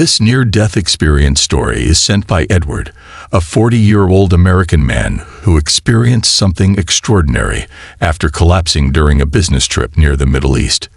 This near-death experience story is sent by Edward, a 40-year-old American man who experienced something extraordinary after collapsing during a business trip near the Middle East.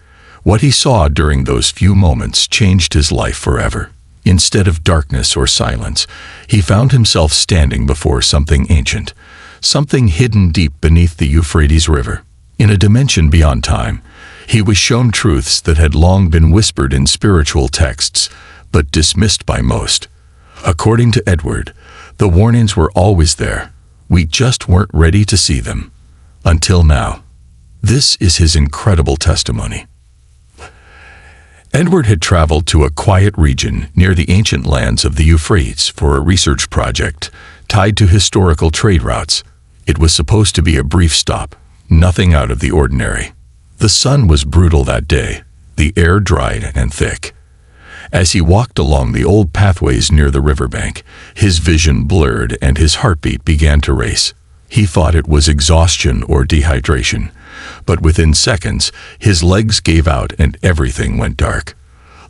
What he saw during those few moments changed his life forever. Instead of darkness or silence, he found himself standing before something ancient, something hidden deep beneath the Euphrates River. In a dimension beyond time, he was shown truths that had long been whispered in spiritual texts, but dismissed by most. According to Edward, the warnings were always there. We just weren't ready to see them. Until now. This is his incredible testimony. Edward had traveled to a quiet region near the ancient lands of the Euphrates for a research project tied to historical trade routes. It was supposed to be a brief stop, nothing out of the ordinary. The sun was brutal that day, the air dried and thick. As he walked along the old pathways near the riverbank, his vision blurred and his heartbeat began to race. He thought it was exhaustion or dehydration, but within seconds, his legs gave out and everything went dark.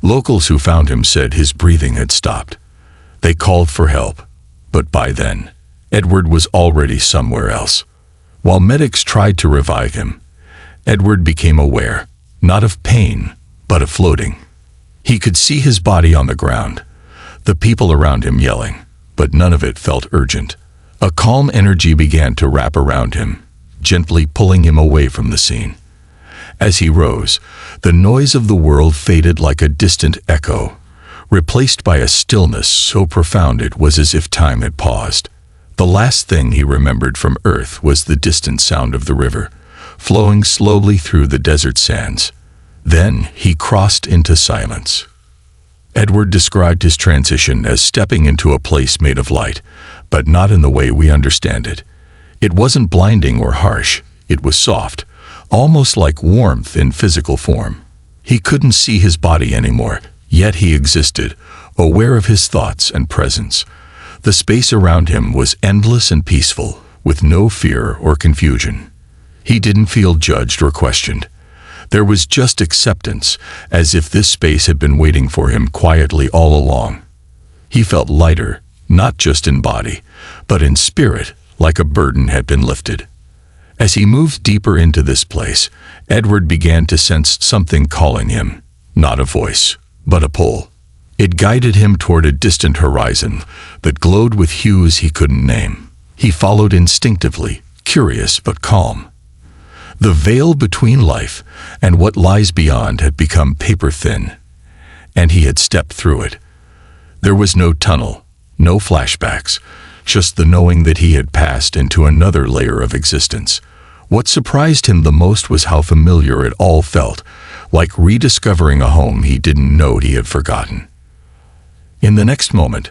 Locals who found him said his breathing had stopped. They called for help, but by then, Edward was already somewhere else. While medics tried to revive him, Edward became aware, not of pain, but of floating. He could see his body on the ground, the people around him yelling, but none of it felt urgent. A calm energy began to wrap around him, gently pulling him away from the scene. As he rose, the noise of the world faded like a distant echo, replaced by a stillness so profound it was as if time had paused. The last thing he remembered from Earth was the distant sound of the river, flowing slowly through the desert sands. Then he crossed into silence. Edward described his transition as stepping into a place made of light, but not in the way we understand it. It wasn't blinding or harsh, it was soft, almost like warmth in physical form. He couldn't see his body anymore, yet he existed, aware of his thoughts and presence. The space around him was endless and peaceful, with no fear or confusion. He didn't feel judged or questioned. There was just acceptance, as if this space had been waiting for him quietly all along. He felt lighter, not just in body, but in spirit, like a burden had been lifted. As he moved deeper into this place, Edward began to sense something calling him, not a voice, but a pull. It guided him toward a distant horizon that glowed with hues he couldn't name. He followed instinctively, curious but calm. The veil between life and what lies beyond had become paper-thin, and he had stepped through it. There was no tunnel, no flashbacks, just the knowing that he had passed into another layer of existence. What surprised him the most was how familiar it all felt, like rediscovering a home he didn't know he had forgotten. In the next moment,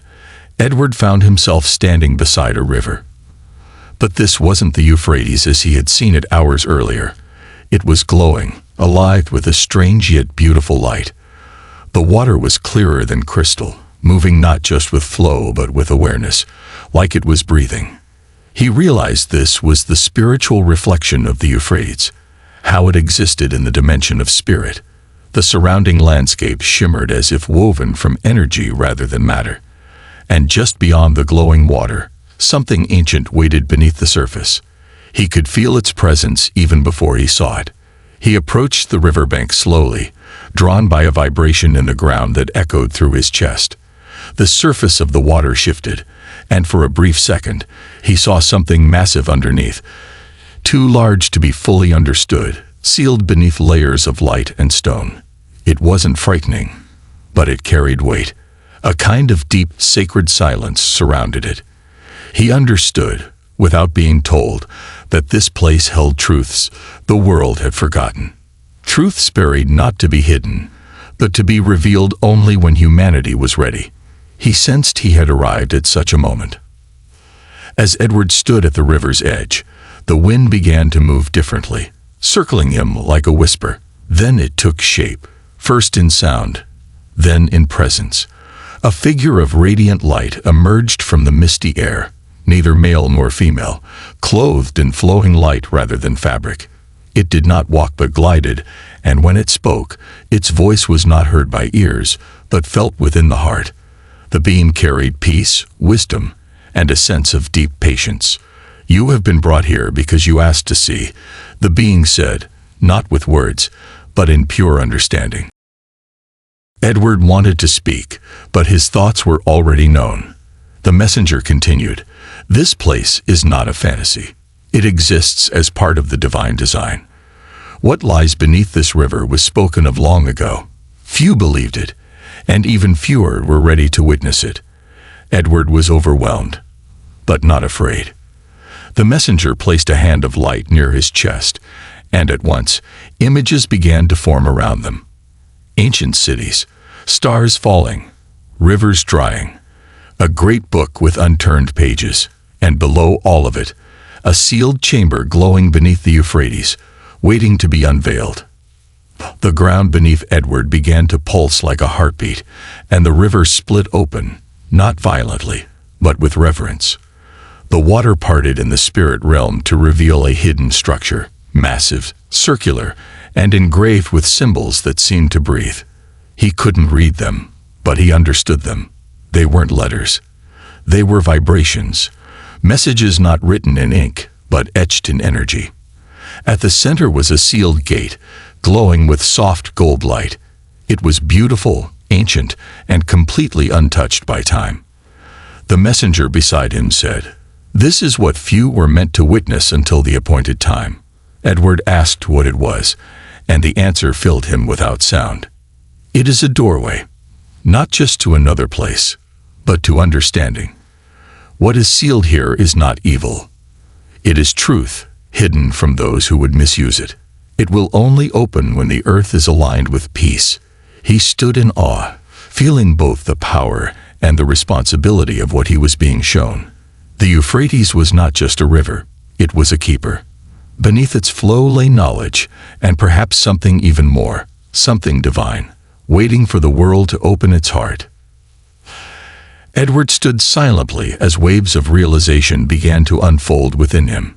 Edward found himself standing beside a river. But this wasn't the Euphrates as he had seen it hours earlier. It was glowing, alive with a strange yet beautiful light. The water was clearer than crystal, moving not just with flow but with awareness, like it was breathing. He realized this was the spiritual reflection of the Euphrates, how it existed in the dimension of spirit. The surrounding landscape shimmered as if woven from energy rather than matter. And just beyond the glowing water, something ancient waited beneath the surface. He could feel its presence even before he saw it. He approached the riverbank slowly, drawn by a vibration in the ground that echoed through his chest. The surface of the water shifted, and for a brief second, he saw something massive underneath, too large to be fully understood, sealed beneath layers of light and stone. It wasn't frightening, but it carried weight. A kind of deep, sacred silence surrounded it. He understood, without being told, that this place held truths the world had forgotten. Truths buried not to be hidden, but to be revealed only when humanity was ready. He sensed he had arrived at such a moment. As Edward stood at the river's edge, the wind began to move differently, circling him like a whisper. Then it took shape, first in sound, then in presence. A figure of radiant light emerged from the misty air, neither male nor female, clothed in flowing light rather than fabric. It did not walk but glided, and when it spoke, its voice was not heard by ears, but felt within the heart. The beam carried peace, wisdom, and a sense of deep patience. "You have been brought here because you asked to see," the being said, not with words, but in pure understanding. Edward wanted to speak, but his thoughts were already known. The messenger continued, "This place is not a fantasy. It exists as part of the divine design. What lies beneath this river was spoken of long ago. Few believed it, and even fewer were ready to witness it." Edward was overwhelmed, but not afraid. The messenger placed a hand of light near his chest, and at once, images began to form around them. Ancient cities, stars falling, rivers drying, a great book with unturned pages, and below all of it, a sealed chamber glowing beneath the Euphrates, waiting to be unveiled. The ground beneath Edward began to pulse like a heartbeat, and the river split open, not violently, but with reverence. The water parted in the spirit realm to reveal a hidden structure, massive, circular, and engraved with symbols that seemed to breathe. He couldn't read them, but he understood them. They weren't letters. They were vibrations, messages not written in ink, but etched in energy. At the center was a sealed gate, glowing with soft gold light. It was beautiful, ancient, and completely untouched by time. The messenger beside him said, "This is what few were meant to witness until the appointed time." Edward asked what it was, and the answer filled him without sound. "It is a doorway, not just to another place, but to understanding. What is sealed here is not evil. It is truth, hidden from those who would misuse it. It will only open when the earth is aligned with peace." He stood in awe, feeling both the power and the responsibility of what he was being shown. The Euphrates was not just a river, it was a keeper. Beneath its flow lay knowledge, and perhaps something even more, something divine, waiting for the world to open its heart. Edward stood silently as waves of realization began to unfold within him.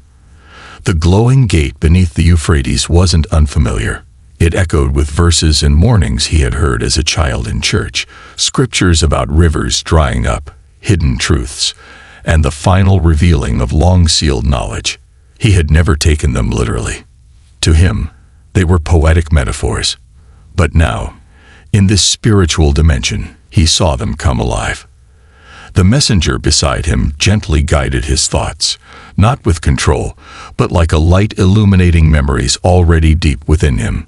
The glowing gate beneath the Euphrates wasn't unfamiliar. It echoed with verses and mornings he had heard as a child in church, scriptures about rivers drying up, hidden truths, and the final revealing of long-sealed knowledge. He had never taken them literally. To him, they were poetic metaphors. But now, in this spiritual dimension, he saw them come alive. The messenger beside him gently guided his thoughts, not with control, but like a light illuminating memories already deep within him.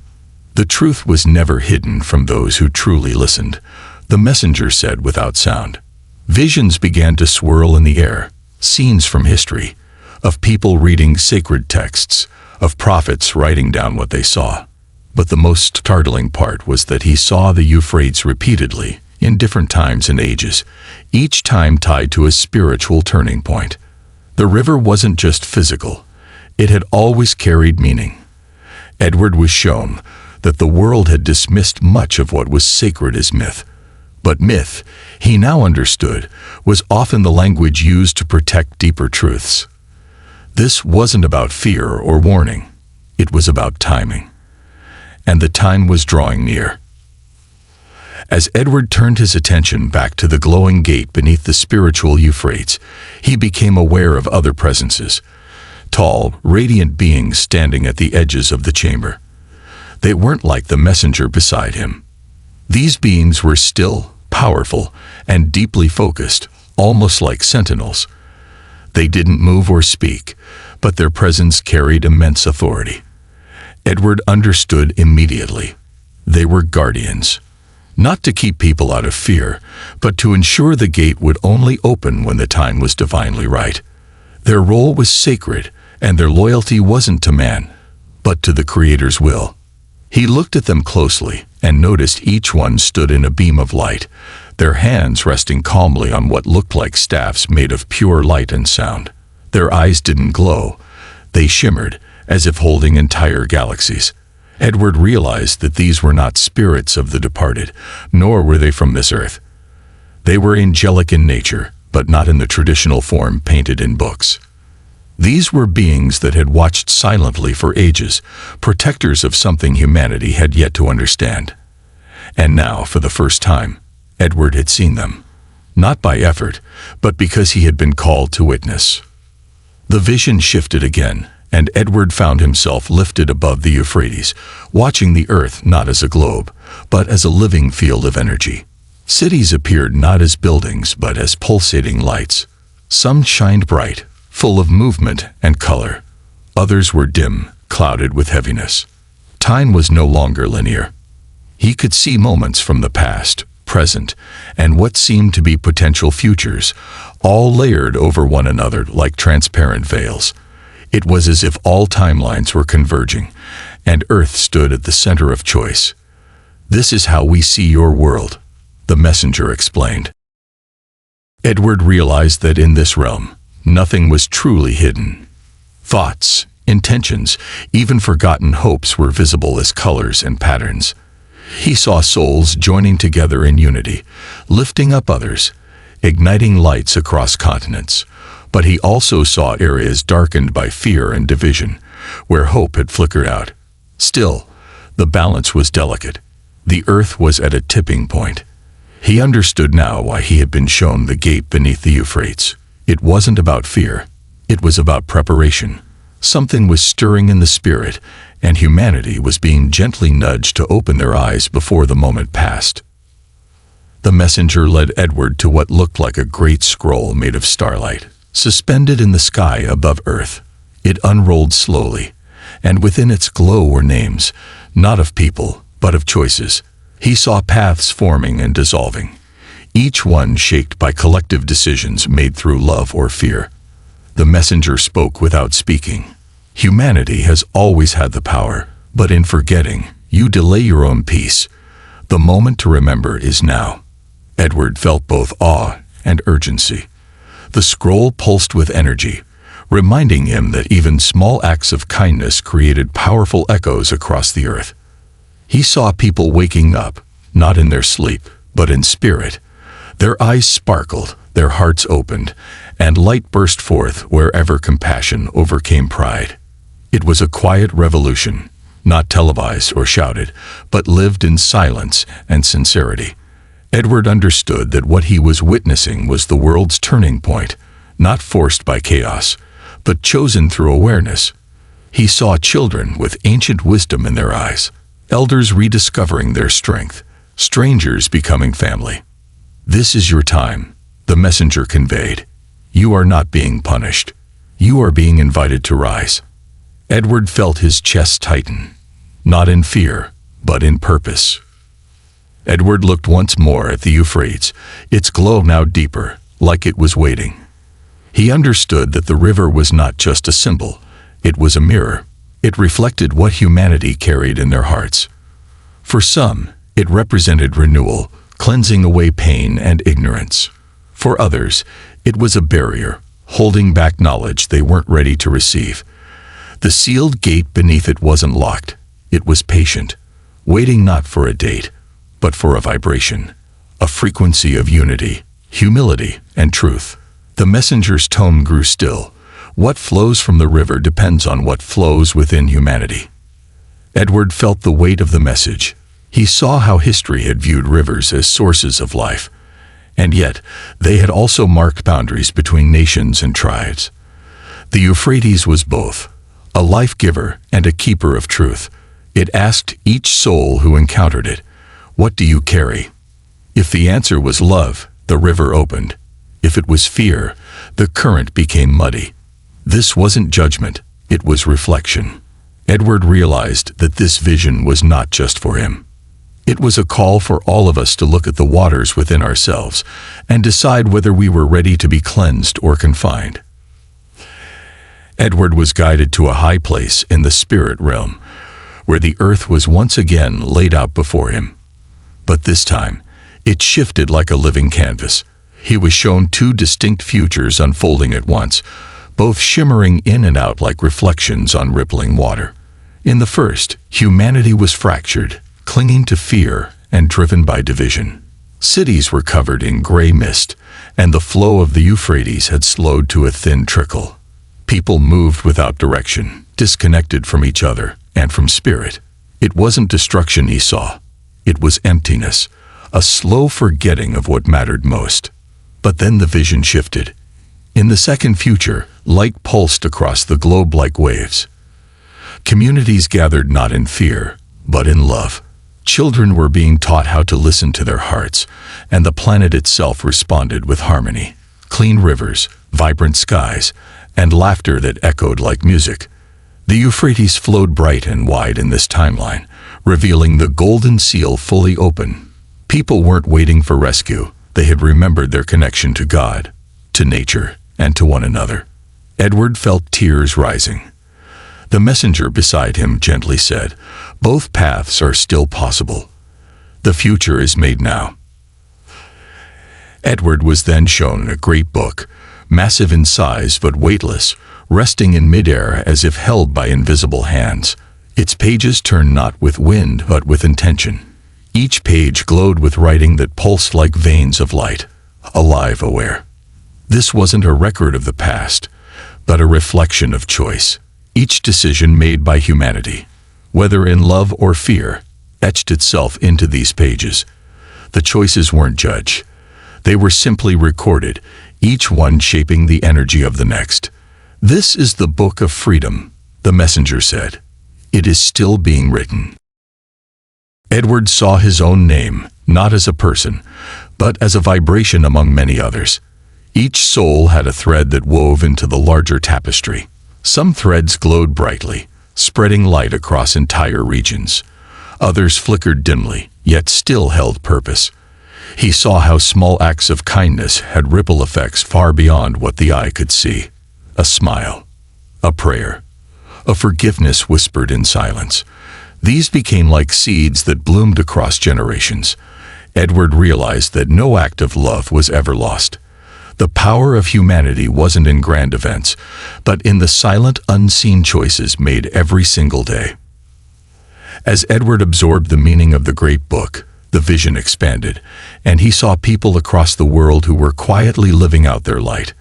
The truth was never hidden from those who truly listened, the messenger said without sound. Visions began to swirl in the air, scenes from history, of people reading sacred texts, of prophets writing down what they saw. But the most startling part was that he saw the Euphrates repeatedly, in different times and ages, each time tied to a spiritual turning point. The river wasn't just physical, it had always carried meaning. Edward was shown that the world had dismissed much of what was sacred as myth. But myth, he now understood, was often the language used to protect deeper truths. This wasn't about fear or warning, it was about timing. And the time was drawing near. As Edward turned his attention back to the glowing gate beneath the spiritual Euphrates, he became aware of other presences, tall, radiant beings standing at the edges of the chamber. They weren't like the messenger beside him. These beings were still, powerful, and deeply focused, almost like sentinels. They didn't move or speak, but their presence carried immense authority. Edward understood immediately. They were guardians. Not to keep people out of fear, but to ensure the gate would only open when the time was divinely right. Their role was sacred, and their loyalty wasn't to man, but to the Creator's will. He looked at them closely and noticed each one stood in a beam of light, their hands resting calmly on what looked like staffs made of pure light and sound. Their eyes didn't glow. They shimmered, as if holding entire galaxies. Edward realized that these were not spirits of the departed, nor were they from this earth. They were angelic in nature, but not in the traditional form painted in books. These were beings that had watched silently for ages, protectors of something humanity had yet to understand. And now, for the first time, Edward had seen them. Not by effort, but because he had been called to witness. The vision shifted again, and Edward found himself lifted above the Euphrates, watching the earth not as a globe, but as a living field of energy. Cities appeared not as buildings, but as pulsating lights. Some shined bright, full of movement and color. Others were dim, clouded with heaviness. Time was no longer linear. He could see moments from the past, present, and what seemed to be potential futures, all layered over one another like transparent veils. It was as if all timelines were converging, and Earth stood at the center of choice. "This is how we see your world," the messenger explained. Edward realized that in this realm, nothing was truly hidden. Thoughts, intentions, even forgotten hopes were visible as colors and patterns. He saw souls joining together in unity, lifting up others, igniting lights across continents. But he also saw areas darkened by fear and division, where hope had flickered out. Still, the balance was delicate. The earth was at a tipping point. He understood now why he had been shown the gate beneath the Euphrates. It wasn't about fear. It was about preparation. Something was stirring in the spirit, and humanity was being gently nudged to open their eyes before the moment passed. The messenger led Edward to what looked like a great scroll made of starlight, suspended in the sky above earth. It unrolled slowly, and within its glow were names, not of people, but of choices. He saw paths forming and dissolving, each one shaped by collective decisions made through love or fear. The messenger spoke without speaking. "Humanity has always had the power, but in forgetting, you delay your own peace. The moment to remember is now." Edward felt both awe and urgency. The scroll pulsed with energy, reminding him that even small acts of kindness created powerful echoes across the earth. He saw people waking up, not in their sleep, but in spirit. Their eyes sparkled, their hearts opened, and light burst forth wherever compassion overcame pride. It was a quiet revolution, not televised or shouted, but lived in silence and sincerity. Edward understood that what he was witnessing was the world's turning point, not forced by chaos, but chosen through awareness. He saw children with ancient wisdom in their eyes, elders rediscovering their strength, strangers becoming family. "This is your time," the messenger conveyed. "You are not being punished. You are being invited to rise." Edward felt his chest tighten, not in fear, but in purpose. Edward looked once more at the Euphrates, its glow now deeper, like it was waiting. He understood that the river was not just a symbol, it was a mirror. It reflected what humanity carried in their hearts. For some, it represented renewal, cleansing away pain and ignorance. For others, it was a barrier, holding back knowledge they weren't ready to receive. The sealed gate beneath it wasn't locked. It was patient, waiting not for a date, but for a vibration, a frequency of unity, humility, and truth. The messenger's tone grew still. What flows from the river depends on what flows within humanity. Edward felt the weight of the message. He saw how history had viewed rivers as sources of life, and yet they had also marked boundaries between nations and tribes. The Euphrates was both, a life-giver and a keeper of truth. It asked each soul who encountered it, "What do you carry?" If the answer was love, the river opened. If it was fear, the current became muddy. This wasn't judgment, it was reflection. Edward realized that this vision was not just for him. It was a call for all of us to look at the waters within ourselves and decide whether we were ready to be cleansed or confined. Edward was guided to a high place in the spirit realm, where the earth was once again laid out before him. But this time, it shifted like a living canvas. He was shown two distinct futures unfolding at once, both shimmering in and out like reflections on rippling water. In the first, humanity was fractured, clinging to fear and driven by division. Cities were covered in gray mist, and the flow of the Euphrates had slowed to a thin trickle. People moved without direction, disconnected from each other and from spirit. It wasn't destruction he saw. It was emptiness, a slow forgetting of what mattered most. But then the vision shifted. In the second future, light pulsed across the globe like waves. Communities gathered not in fear, but in love. Children were being taught how to listen to their hearts, and the planet itself responded with harmony. Clean rivers, vibrant skies, and laughter that echoed like music. The Euphrates flowed bright and wide in this timeline, revealing the golden seal fully open. People weren't waiting for rescue. They had remembered their connection to God, to nature, and to one another. Edward felt tears rising. The messenger beside him gently said, "Both paths are still possible. The future is made now." Edward was then shown a great book, massive in size but weightless, resting in midair as if held by invisible hands. Its pages turned not with wind but with intention. Each page glowed with writing that pulsed like veins of light, alive, aware. This wasn't a record of the past, but a reflection of choice. Each decision made by humanity, whether in love or fear, etched itself into these pages. The choices weren't judged. They were simply recorded, each one shaping the energy of the next. "This is the book of freedom," the messenger said. "It is still being written." Edward saw his own name, not as a person, but as a vibration among many others. Each soul had a thread that wove into the larger tapestry. Some threads glowed brightly, spreading light across entire regions. Others flickered dimly, yet still held purpose. He saw how small acts of kindness had ripple effects far beyond what the eye could see. A smile, a prayer, a forgiveness whispered in silence. These became like seeds that bloomed across generations. Edward realized that no act of love was ever lost. The power of humanity wasn't in grand events, but in the silent, unseen choices made every single day. As Edward absorbed the meaning of the great book, the vision expanded, and he saw people across the world who were quietly living out their light.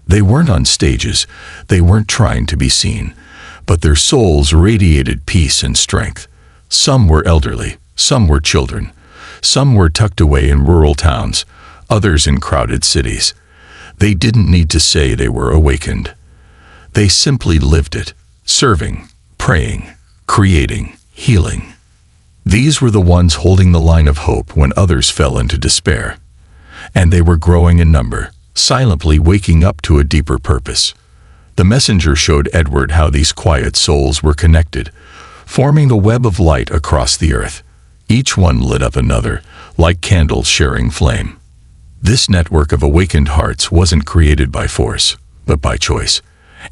They weren't on stages, they weren't trying to be seen, but their souls radiated peace and strength. Some were elderly, some were children, some were tucked away in rural towns, others in crowded cities. They didn't need to say they were awakened. They simply lived it, serving, praying, creating, healing. These were the ones holding the line of hope when others fell into despair. And they were growing in number, silently waking up to a deeper purpose. The messenger showed Edward how these quiet souls were connected, forming a web of light across the earth. Each one lit up another, like candles sharing flame. This network of awakened hearts wasn't created by force, but by choice.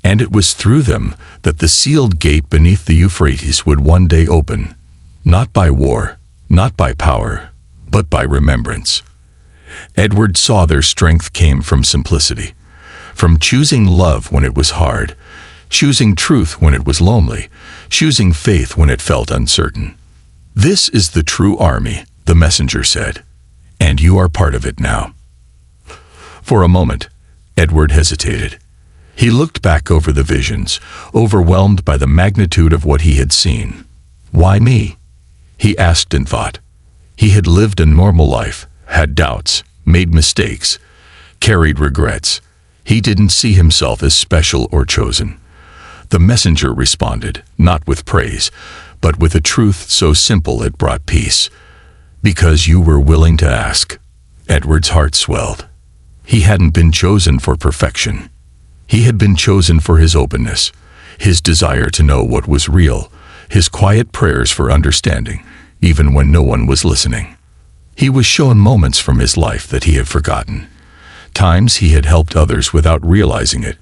And it was through them that the sealed gate beneath the Euphrates would one day open. Not by war, not by power, but by remembrance. Edward saw their strength came from simplicity, from choosing love when it was hard, choosing truth when it was lonely, choosing faith when it felt uncertain. "This is the true army," the messenger said, "and you are part of it now." For a moment, Edward hesitated. He looked back over the visions, overwhelmed by the magnitude of what he had seen. "Why me?" he asked in thought. He had lived a normal life, had doubts, made mistakes, carried regrets. He didn't see himself as special or chosen. The messenger responded, not with praise, but with a truth so simple it brought peace. "Because you were willing to ask." Edward's heart swelled. He hadn't been chosen for perfection. He had been chosen for his openness, his desire to know what was real, his quiet prayers for understanding, even when no one was listening. He was shown moments from his life that he had forgotten. Times he had helped others without realizing it.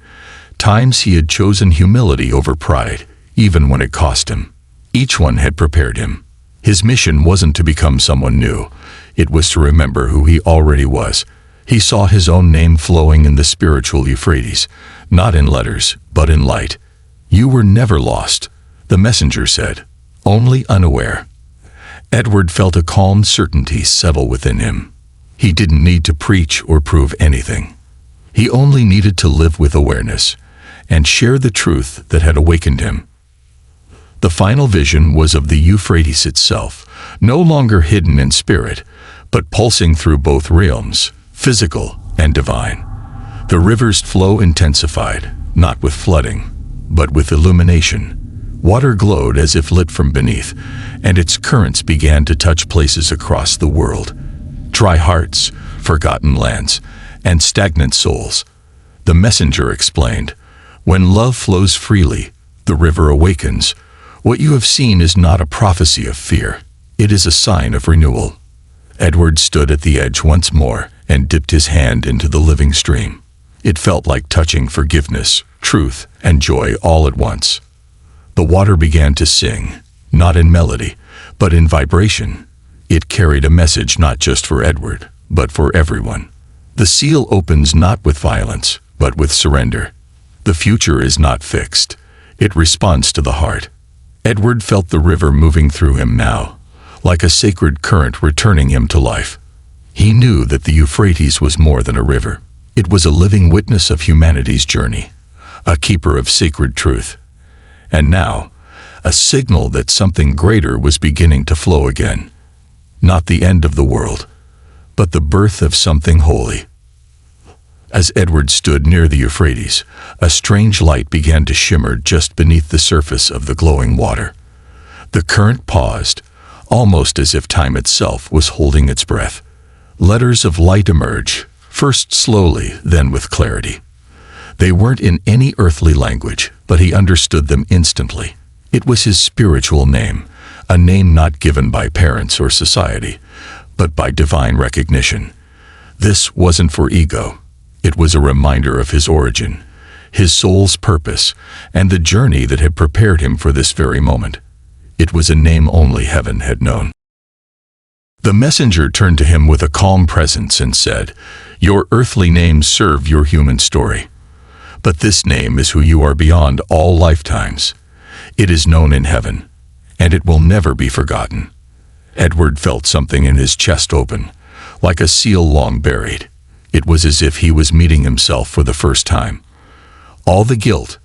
Times he had chosen humility over pride, even when it cost him. Each one had prepared him. His mission wasn't to become someone new. It was to remember who he already was. He saw his own name flowing in the spiritual Euphrates, not in letters, but in light. "You were never lost," the messenger said, "only unaware." Edward felt a calm certainty settle within him. He didn't need to preach or prove anything. He only needed to live with awareness. and share the truth that had awakened him. The final vision was of the Euphrates itself, no longer hidden in spirit, but pulsing through both realms, physical and divine. The river's flow intensified, not with flooding, but with illumination. Water glowed as if lit from beneath, and its currents began to touch places across the world. Dry hearts, forgotten lands, and stagnant souls. The messenger explained, "When love flows freely, the river awakens. What you have seen is not a prophecy of fear. It is a sign of renewal." Edward stood at the edge once more and dipped his hand into the living stream. It felt like touching forgiveness, truth, and joy all at once. The water began to sing, not in melody, but in vibration. It carried a message not just for Edward, but for everyone. The seal opens not with violence, but with surrender. The future is not fixed. It responds to the heart. Edward felt the river moving through him now, like a sacred current returning him to life. He knew that the Euphrates was more than a river. It was a living witness of humanity's journey, a keeper of sacred truth. And now, a signal that something greater was beginning to flow again. Not the end of the world, but the birth of something holy. As Edward stood near the Euphrates, a strange light began to shimmer just beneath the surface of the glowing water. The current paused, almost as if time itself was holding its breath. Letters of light emerged, first slowly, then with clarity. They weren't in any earthly language, but he understood them instantly. It was his spiritual name, a name not given by parents or society, but by divine recognition. This wasn't for ego. It was a reminder of his origin, his soul's purpose, and the journey that had prepared him for this very moment. It was a name only heaven had known. The messenger turned to him with a calm presence and said, "Your earthly names serve your human story. But this name is who you are beyond all lifetimes. It is known in heaven, and it will never be forgotten." Edward felt something in his chest open, like a seal long buried. It was as if he was meeting himself for the first time. All the guilt,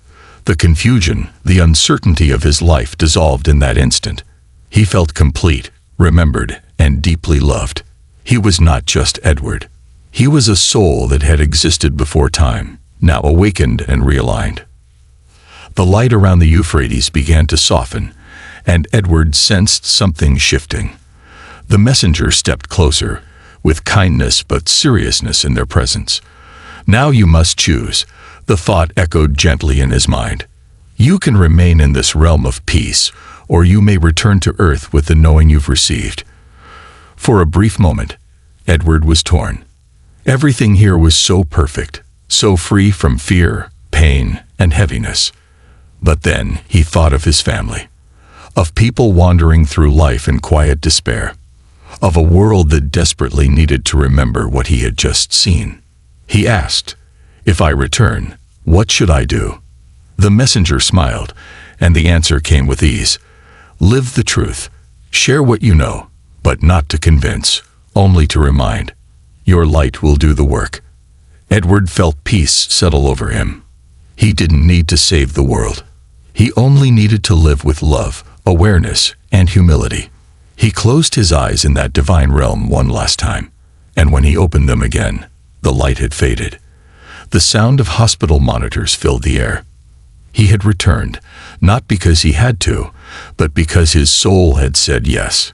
the confusion, the uncertainty of his life dissolved in that instant. He felt complete, remembered, and deeply loved. He was not just Edward. He was a soul that had existed before time, now awakened and realigned. The light around the Euphrates began to soften, and Edward sensed something shifting. The messenger stepped closer, with kindness but seriousness in their presence. "Now you must choose," the thought echoed gently in his mind. "You can remain in this realm of peace, or you may return to earth with the knowing you've received." For a brief moment, Edward was torn. Everything here was so perfect, so free from fear, pain, and heaviness. But then he thought of his family, of people wandering through life in quiet despair, of a world that desperately needed to remember what he had just seen. He asked, "If I return, what should I do?" The messenger smiled, and the answer came with ease. "Live the truth. Share what you know, but not to convince, only to remind. Your light will do the work." Edward felt peace settle over him. He didn't need to save the world. He only needed to live with love, awareness, and humility. He closed his eyes in that divine realm one last time, and when he opened them again, the light had faded. The sound of hospital monitors filled the air. He had returned, not because he had to, but because his soul had said yes.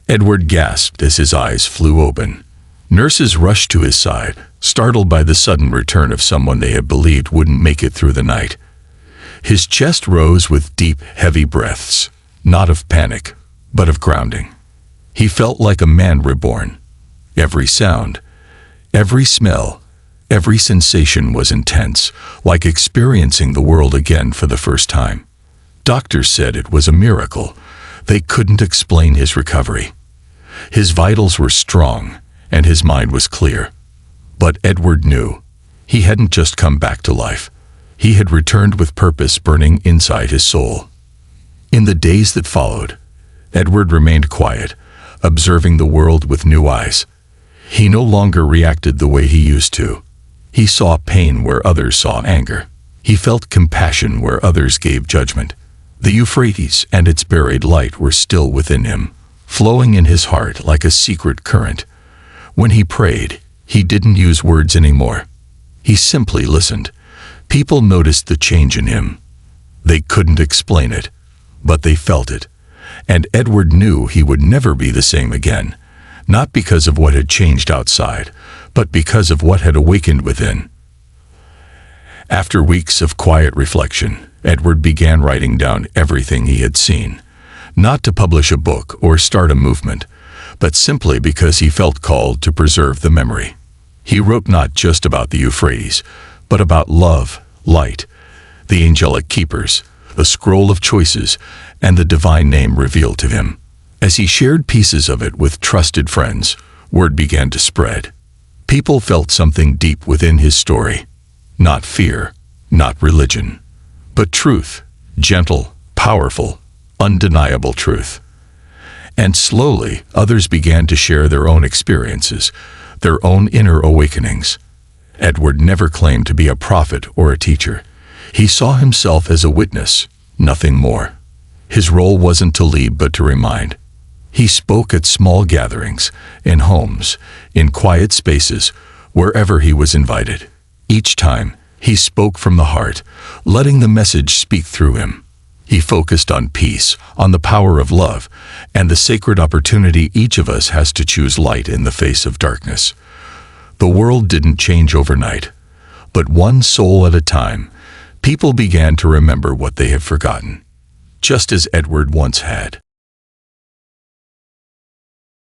Edward gasped as his eyes flew open. Nurses rushed to his side, startled by the sudden return of someone they had believed wouldn't make it through the night. His chest rose with deep, heavy breaths, not of panic, but of grounding. He felt like a man reborn. Every sound, every smell, every sensation was intense, like experiencing the world again for the first time. Doctors said it was a miracle. They couldn't explain his recovery. His vitals were strong, and his mind was clear. But Edward knew. He hadn't just come back to life. He had returned with purpose burning inside his soul. In the days that followed, Edward remained quiet, observing the world with new eyes. He no longer reacted the way he used to. He saw pain where others saw anger. He felt compassion where others gave judgment. The Euphrates and its buried light were still within him, flowing in his heart like a secret current. When he prayed, he didn't use words anymore. He simply listened. People noticed the change in him. They couldn't explain it, but they felt it. And Edward knew he would never be the same again, not because of what had changed outside, but because of what had awakened within. After weeks of quiet reflection, Edward began writing down everything he had seen, not to publish a book or start a movement, but simply because he felt called to preserve the memory. He wrote not just about the Euphrates, but about love, light, the angelic keepers, the scroll of choices, and the divine name revealed to him. As he shared pieces of it with trusted friends, word began to spread. People felt something deep within his story. Not fear, not religion, but truth, gentle, powerful, undeniable truth. And slowly, others began to share their own experiences, their own inner awakenings. Edward never claimed to be a prophet or a teacher. He saw himself as a witness, nothing more. His role wasn't to lead but to remind. He spoke at small gatherings, in homes, in quiet spaces, wherever he was invited. Each time, he spoke from the heart, letting the message speak through him. He focused on peace, on the power of love, and the sacred opportunity each of us has to choose light in the face of darkness. The world didn't change overnight, but one soul at a time, people began to remember what they had forgotten, just as Edward once had.